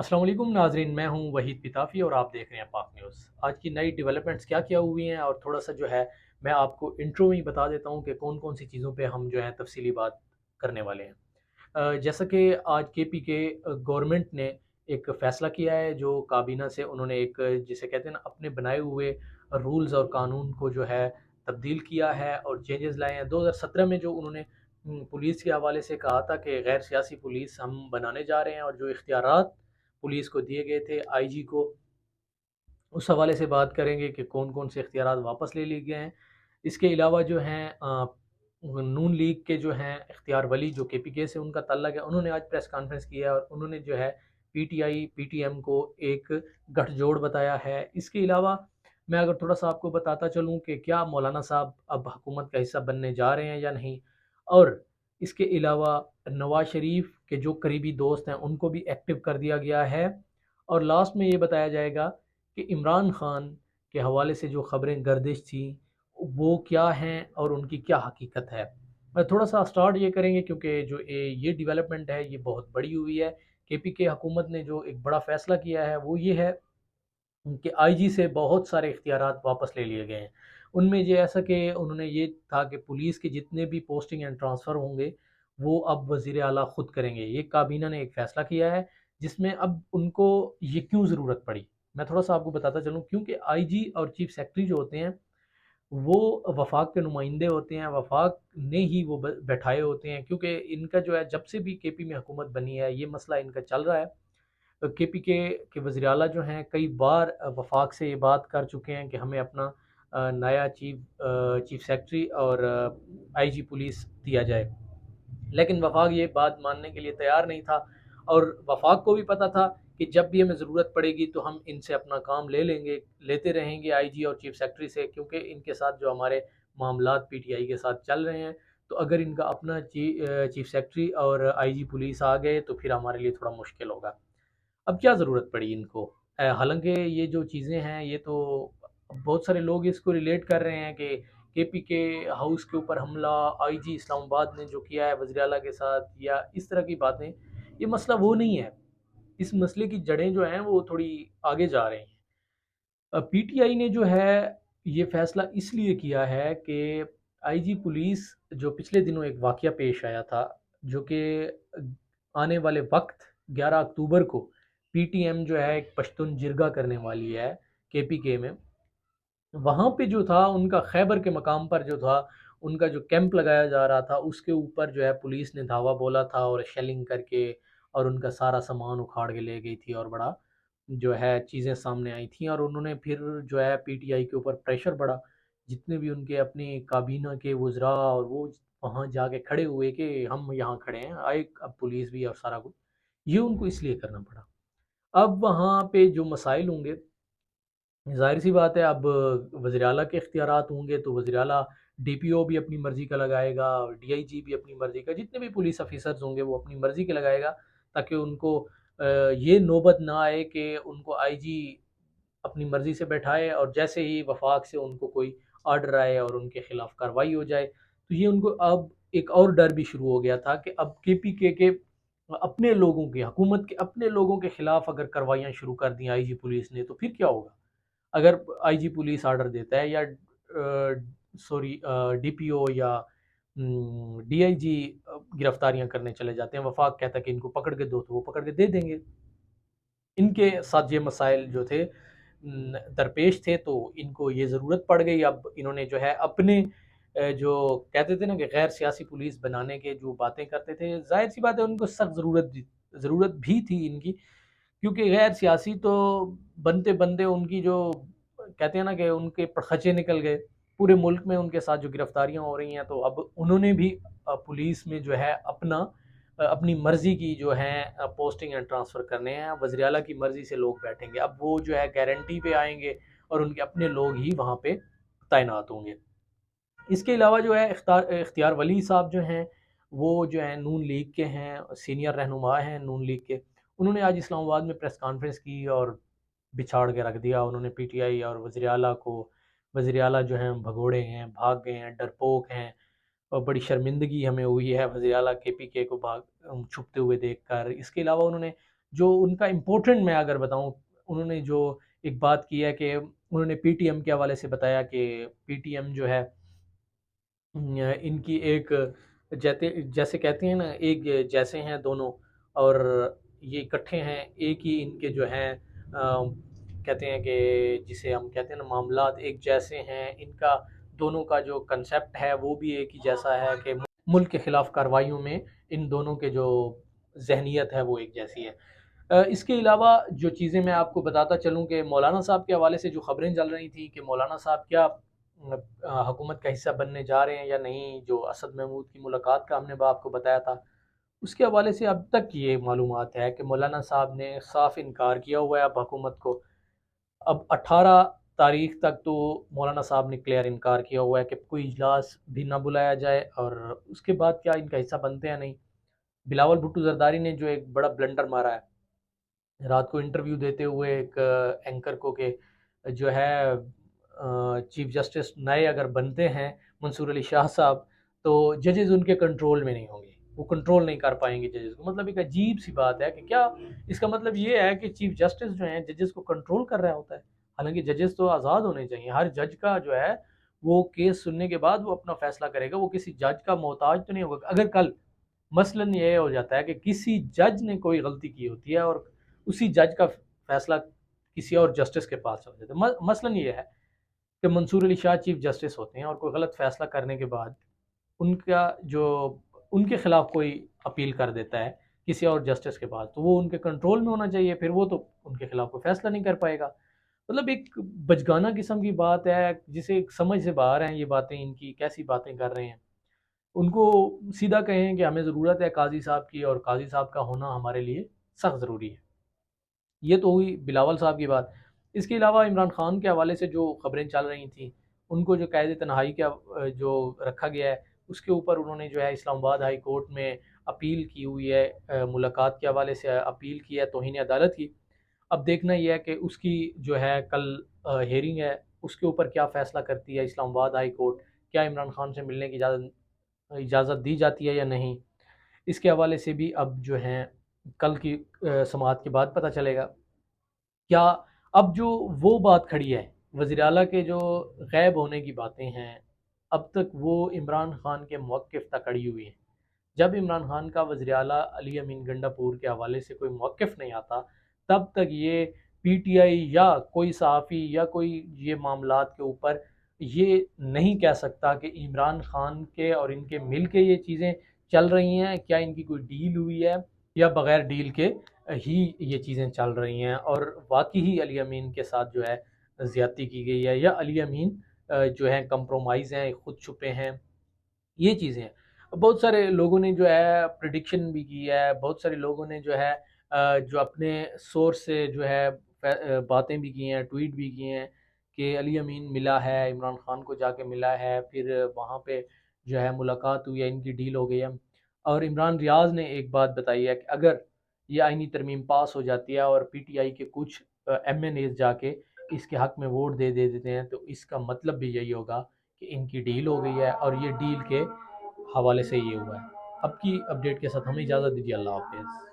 अस्सलाम वालेकुम नाजरीन, मैं हूं वहीद पिताफ़ी और आप देख रहे हैं पाक न्यूज़। आज की नई डेवलपमेंट्स क्या हुई हैं और थोड़ा सा जो है मैं आपको इंट्रो में ही बता देता हूं कि कौन कौन सी चीज़ों पे हम जो है तफसीली बात करने वाले हैं। जैसा कि आज केपी के गवर्नमेंट ने एक फ़ैसला किया है, जो काबीना से उन्होंने एक जिसे कहते हैं ना अपने बनाए हुए रूल्स और कानून को जो है तब्दील किया है और चेंजेस लाए हैं। 2017 में जो उन्होंने पुलिस के हवाले से कहा था कि गैर सियासी पुलिस हम बनाने जा रहे हैं, और जो इख्तियारात पुलिस को दिए गए थे आईजी को, उस हवाले से बात करेंगे कि कौन कौन से इख्तियारात वापस ले लिए गए हैं। इसके अलावा जो हैं नून लीग के जो हैं इख्तियार वली, जो केपीके से उनका ताल्लुक है, उन्होंने आज प्रेस कॉन्फ्रेंस किया है और उन्होंने जो है पीटीआई पीटीएम को एक गठजोड़ बताया है। इसके अलावा मैं अगर थोड़ा सा आपको बताता चलूँ कि क्या मौलाना साहब अब हुकूमत का हिस्सा बनने जा रहे हैं या नहीं, और इसके अलावा नवाज शरीफ के जो करीबी दोस्त हैं उनको भी एक्टिव कर दिया गया है। और लास्ट में ये बताया जाएगा कि इमरान खान के हवाले से जो ख़बरें गर्दिश थी वो क्या हैं और उनकी क्या हकीकत है। मैं थोड़ा सा स्टार्ट ये करेंगे क्योंकि जो ये डेवलपमेंट है ये बहुत बड़ी हुई है। केपी के हुकूमत ने जो एक बड़ा फ़ैसला किया है वो ये है कि आईजी से बहुत सारे इख्तियारात वापस ले लिए गए हैं। उनमें ये ऐसा कि उन्होंने ये था कि पुलिस के जितने भी पोस्टिंग एंड ट्रांसफ़र होंगे वो अब वज़ीर आला ख़ुद करेंगे। ये काबीना ने एक फ़ैसला किया है जिसमें अब उनको ये क्यों ज़रूरत पड़ी, मैं थोड़ा सा आपको बताता चलूँ। क्योंकि आईजी और चीफ़ सेक्रेटरी जो होते हैं वो वफाक के नुमाइंदे होते हैं, वफाक ने ही वो बैठाए होते हैं। क्योंकि इनका जो है जब से भी केपी में हुकूमत बनी है ये मसला इनका चल रहा है। केपी के वज़ीर आला जो हैं कई बार वफाक से ये बात कर चुके हैं कि हमें अपना नया चीफ़ सेक्रेटरी और आईजी पुलिस दिया जाए, लेकिन वफाक ये बात मानने के लिए तैयार नहीं था। और वफाक को भी पता था कि जब भी हमें ज़रूरत पड़ेगी तो हम इनसे अपना काम लेते रहेंगे आईजी और चीफ़ सेक्रेटरी से, क्योंकि इनके साथ जो हमारे मामलात पीटीआई के साथ चल रहे हैं। तो अगर इनका अपना चीफ़ सेक्रेटरी और आईजी पुलिस आ गए तो फिर हमारे लिए थोड़ा मुश्किल होगा। अब क्या ज़रूरत पड़ी इनको? हालांकि ये जो चीज़ें हैं ये तो बहुत सारे लोग इसको रिलेट कर रहे हैं कि केपी के हाउस के ऊपर हमला आईजी इस्लामाबाद ने जो किया है वज़ीर आला के साथ, या इस तरह की बातें, ये मसला वो नहीं है। इस मसले की जड़ें जो हैं वो थोड़ी आगे जा रही हैं। पीटीआई ने जो है ये फैसला इसलिए किया है कि आईजी पुलिस जो पिछले दिनों एक वाकया पेश आया था, जो कि आने वाले वक्त 11 अक्टूबर को पीटीएम जो है एक पश्तून जिरगा करने वाली है केपीके में। वहाँ पे जो था उनका खैबर के मकाम पर जो था उनका जो कैंप लगाया जा रहा था उसके ऊपर जो है पुलिस ने धावा बोला था और शेलिंग करके और उनका सारा सामान उखाड़ के ले गई थी, और बड़ा जो है चीज़ें सामने आई थी। और उन्होंने फिर जो है पीटीआई के ऊपर प्रेशर बढ़ा, जितने भी उनके अपने काबीना के वज़रा और वो वहाँ जाके खड़े हुए कि हम यहाँ खड़े हैं, आए अब पुलिस भी और सारा कुछ, ये उनको इसलिए करना पड़ा। अब वहाँ पे जो मसाइल होंगे, ज़ाहिर सी बात है, अब वज़ीर आला के इख्तियारात होंगे तो वज़ीर आला डीपीओ भी अपनी मर्ज़ी का लगाएगा, डीआईजी भी अपनी मर्ज़ी का, जितने भी पुलिस ऑफिसर्स होंगे वो अपनी मर्ज़ी के लगाएगा, ताकि उनको ये नौबत ना आए कि उनको आईजी अपनी मर्ज़ी से बैठाए और जैसे ही वफाक से उनको कोई आर्डर आए और उनके खिलाफ कार्रवाई हो जाए। तो ये उनको अब एक और डर भी शुरू हो गया था कि अब केपीके के अपने लोगों के, हुकूमत के अपने लोगों के खिलाफ अगर कार्रवाइयाँ शुरू कर दी आईजी पुलिस ने तो फिर क्या होगा? अगर आईजी पुलिस ऑर्डर देता है या सॉरी डीपीओ या डीआईजी गिरफ्तारियां करने चले जाते हैं, वफाक कहता है कि इनको पकड़ के दो, तो वो पकड़ के दे देंगे। इनके साथ ये मसाइल जो थे दरपेश थे, तो इनको ये ज़रूरत पड़ गई। अब इन्होंने जो है अपने जो कहते थे ना कि गैर सियासी पुलिस बनाने के जो बातें करते थे, जाहिर सी बात है उनको सख्त ज़रूरत भी थी इनकी, क्योंकि गैर सियासी तो बनते बनते उनकी जो कहते हैं ना कि उनके पड़खचे निकल गए पूरे मुल्क में, उनके साथ जो गिरफ्तारियां हो रही हैं। तो अब उन्होंने भी पुलिस में जो है अपनी मर्ज़ी की जो है पोस्टिंग एंड ट्रांसफ़र करने हैं। वज़ीर आला की मर्ज़ी से लोग बैठेंगे, अब वो जो है गारंटी पे आएंगे और उनके अपने लोग ही वहाँ पे तैनात होंगे। इसके अलावा जो है इख्तियार वली साहब जो हैं वो जो है नून लीग के हैं, सीनियर रहनुमा हैं नून लीग के। उन्होंने आज इस्लामाबाद में प्रेस कॉन्फ्रेंस की और बिछाड़ के रख दिया उन्होंने पीटीआई और वज़ीर आला को। वज़ीर आला जो हैं भगोड़े हैं, भाग गए हैं, डरपोक हैं, और बड़ी शर्मिंदगी हमें हुई है वज़ीर आला केपीके को छुपते हुए देखकर। इसके अलावा उन्होंने جو ان کا امپورٹنٹ میں اگر بتاؤں، انہوں نے جو ایک بات کی ہے کہ انہوں نے پی ٹی ایم کے حوالے سے بتایا کہ پی ٹی ایم جو ہے ان کی ایک جیسے کہتے ہیں نا، ایک جیسے ہیں دونوں، اور یہ اکٹھے ہیں، ایک ہی ان کے جو ہیں کہتے ہیں کہ جسے ہم کہتے ہیں نا معاملات ایک جیسے ہیں ان کا، دونوں کا جو کنسیپٹ ہے وہ بھی ایک ہی جیسا ہے کہ ملک کے خلاف کارروائیوں میں ان دونوں کے جو ذہنیت ہے وہ ایک جیسی ہے۔ اس کے علاوہ جو چیزیں میں آپ کو بتاتا چلوں کہ مولانا صاحب کے حوالے سے جو خبریں چل رہی تھیں کہ مولانا صاحب کیا حکومت کا حصہ بننے جا رہے ہیں یا نہیں، جو اسد محمود کی ملاقات کا ہم نے آپ کو بتایا تھا، اس کے حوالے سے اب تک یہ معلومات ہے کہ مولانا صاحب نے صاف انکار کیا ہوا ہے اب حکومت کو۔ اب 18 تاریخ تک تو مولانا صاحب نے کلیئر انکار کیا ہوا ہے کہ کوئی اجلاس بھی نہ بلایا جائے، اور اس کے بعد کیا ان کا حصہ بنتے ہیں نہیں۔ بلاول بھٹو زرداری نے جو ایک بڑا بلنڈر مارا ہے رات کو انٹرویو دیتے ہوئے ایک اینکر کو، کہ جو ہے چیف جسٹس نئے اگر بنتے ہیں منصور علی شاہ صاحب، تو ججز ان کے کنٹرول میں نہیں ہوں گے، وہ کنٹرول نہیں کر پائیں گے ججز کو۔ مطلب ایک عجیب سی بات ہے کہ کیا اس کا مطلب یہ ہے کہ چیف جسٹس جو ہیں ججز کو کنٹرول کر رہا ہوتا ہے؟ حالانکہ ججز تو آزاد ہونے چاہیے، ہر جج کا جو ہے وہ کیس سننے کے بعد وہ اپنا فیصلہ کرے گا، وہ کسی جج کا محتاج تو نہیں ہوگا۔ اگر کل مثلاً یہ ہو جاتا ہے کہ کسی جج نے کوئی غلطی کی ہوتی ہے اور اسی جج کا فیصلہ کسی اور جسٹس کے پاس ہو جاتا ہے، مثلاً یہ ہے کہ منصور علی شاہ چیف جسٹس ہوتے ہیں اور کوئی غلط فیصلہ کرنے کے بعد ان کا جو ان کے خلاف کوئی اپیل کر دیتا ہے کسی اور جسٹس کے پاس، تو وہ ان کے کنٹرول میں ہونا چاہیے، پھر وہ تو ان کے خلاف کوئی فیصلہ نہیں کر پائے گا۔ مطلب ایک بچگانہ قسم کی بات ہے، جسے ایک سمجھ سے باہر ہیں یہ باتیں، ان کی کیسی باتیں کر رہے ہیں۔ ان کو سیدھا کہیں کہ ہمیں ضرورت ہے قاضی صاحب کی، اور قاضی صاحب کا ہونا ہمارے لیے سخت ضروری ہے۔ یہ تو ہوئی بلاول صاحب کی بات۔ اس کے علاوہ عمران خان کے حوالے سے جو خبریں چل رہی تھیں، ان کو جو قید تنہائی کا جو رکھا گیا ہے، اس کے اوپر انہوں نے جو ہے اسلام آباد ہائی کورٹ میں اپیل کی ہوئی ہے، ملاقات کے حوالے سے اپیل کی ہے توہین عدالت کی۔ اب دیکھنا یہ ہے کہ اس کی جو ہے کل ہیئرنگ ہے، اس کے اوپر کیا فیصلہ کرتی ہے اسلام آباد ہائی کورٹ، کیا عمران خان سے ملنے کی اجازت دی جاتی ہے یا نہیں۔ اس کے حوالے سے بھی اب جو ہیں کل کی سماعت کے بعد پتہ چلے گا۔ کیا اب جو وہ بات کھڑی ہے وزیر اعلیٰ کے جو غائب ہونے کی باتیں ہیں، اب تک وہ عمران خان کے موقف تک اڑی ہوئی ہیں۔ جب عمران خان کا وزیر اعلیٰ علی امین گنڈا پور کے حوالے سے کوئی موقف نہیں آتا، تب تک یہ پی ٹی آئی یا کوئی صحافی یا کوئی یہ معاملات کے اوپر یہ نہیں کہہ سکتا کہ عمران خان کے اور ان کے مل کے یہ چیزیں چل رہی ہیں، کیا ان کی کوئی ڈیل ہوئی ہے یا بغیر ڈیل کے ہی یہ چیزیں چل رہی ہیں، اور واقعی ہی علی امین کے ساتھ جو ہے زیادتی کی گئی ہے، یا علی امین جو ہے کمپرومائز ہیں، خود چھپے ہیں، یہ چیزیں ہیں۔ بہت سارے لوگوں نے جو ہے پریڈکشن بھی کی ہے، بہت سارے لوگوں نے جو ہے جو اپنے سورس سے جو ہے باتیں بھی کی ہیں، ٹویٹ بھی کی ہیں کہ علی امین ملا ہے، عمران خان کو جا کے ملا ہے، پھر وہاں پہ جو ہے ملاقات ہوئی ہے، ان کی ڈیل ہو گئی ہے۔ اور عمران ریاض نے ایک بات بتائی ہے کہ اگر یہ آئینی ترمیم پاس ہو جاتی ہے اور پی ٹی آئی کے کچھ ایم این ایز جا کے اس کے حق میں ووٹ دے دیتے ہیں، تو اس کا مطلب بھی یہی ہوگا کہ ان کی ڈیل ہو گئی ہے، اور یہ ڈیل کے حوالے سے یہ ہوا ہے۔ اب کی اپڈیٹ کے ساتھ ہمیں اجازت دیجیے، اللہ حافظ۔